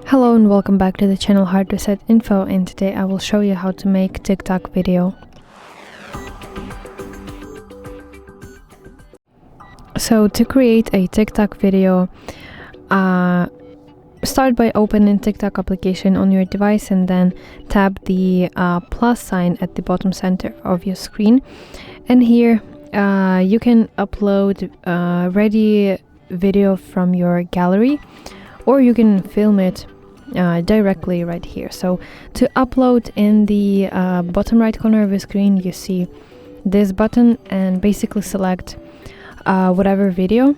Hello and welcome back to the channel HardReset.Info, and today I will show you how to make TikTok video. So to create a TikTok video, start by opening TikTok application on your device and then tap the plus sign at the bottom center of your screen. And here you can upload ready video from your gallery, or you can film it directly right here. So to upload, in the bottom right corner of the screen you see this button, and basically select whatever video,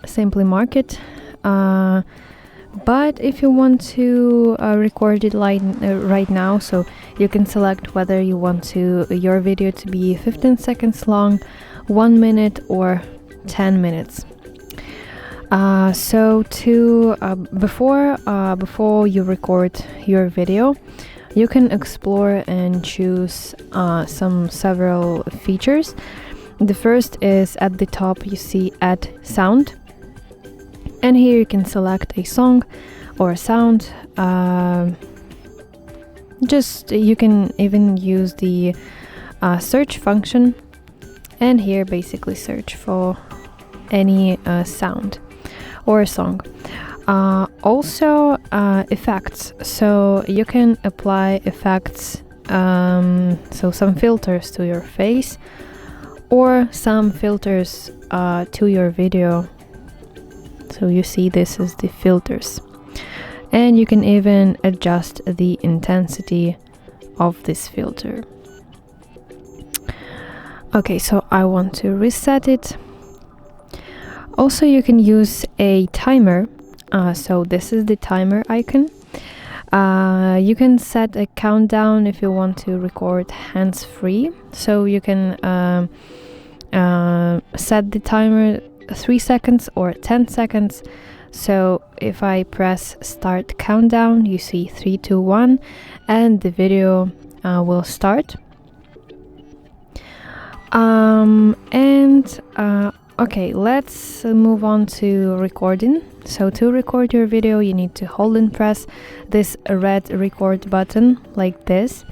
simply mark it. But if you want to record it right now, so you can select whether you want your video to be 15 seconds long, 1 minute, or 10 minutes. So before you record your video, you can explore and choose several features. The first is at the top you see Add Sound, and here you can select a song or a sound. You can even use the search function, and here basically search for any sound or a song. Also effects, so you can apply effects, so some filters to your face or some filters to your video. So you see this is the filters, and you can even adjust the intensity of this filter. Okay, so I want to reset it. Also, you can use a timer. So this is the timer icon. You can set a countdown if you want to record hands-free. So you can set the timer 3 seconds or 10 seconds. So if I press start countdown, you see 3, 2, 1, and the video will start. Okay, let's move on to recording. So to record your video, you need to hold and press this red record button like this,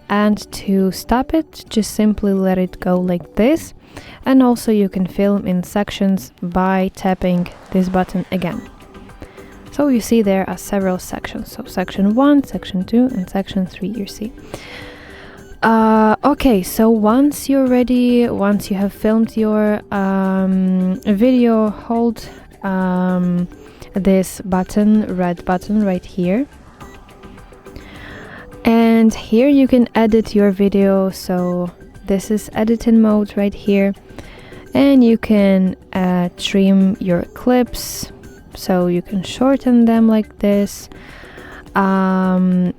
and to stop it, just simply let it go like this. And also you can film in sections by tapping this button again. So you see there are several sections, so section 1, section 2, and section 3 you see. Okay, so once you're ready, once you have filmed your video, hold this button, red button right here, and here you can edit your video. So this is editing mode right here, and you can trim your clips, so you can shorten them like this, and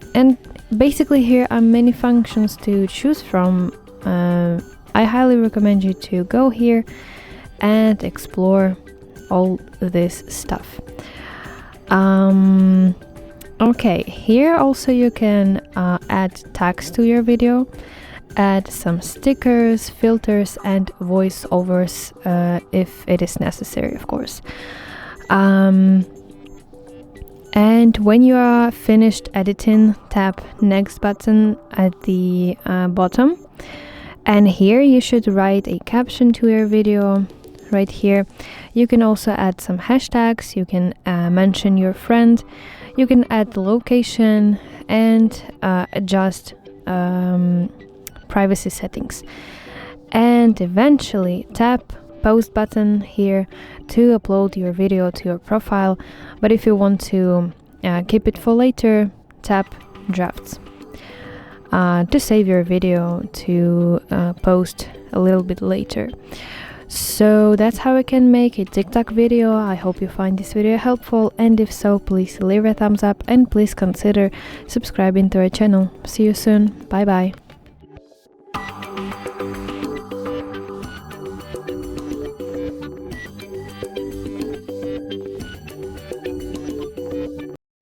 basically here are many functions to choose from. I highly recommend you to go here and explore all this stuff. Okay, here also you can add text to your video, add some stickers, filters, and voiceovers if it is necessary, of course. And when you are finished editing, tap next button at the bottom, and here you should write a caption to your video right here. You can also add some hashtags, you can mention your friend, you can add the location, and adjust privacy settings. And eventually tap post button here to upload your video to your profile. But if you want to keep it for later, tap drafts to save your video to post a little bit later. So that's how I can make a TikTok video. I hope you find this video helpful, and if so, please leave a thumbs up and please consider subscribing to our channel. See you soon. Bye bye.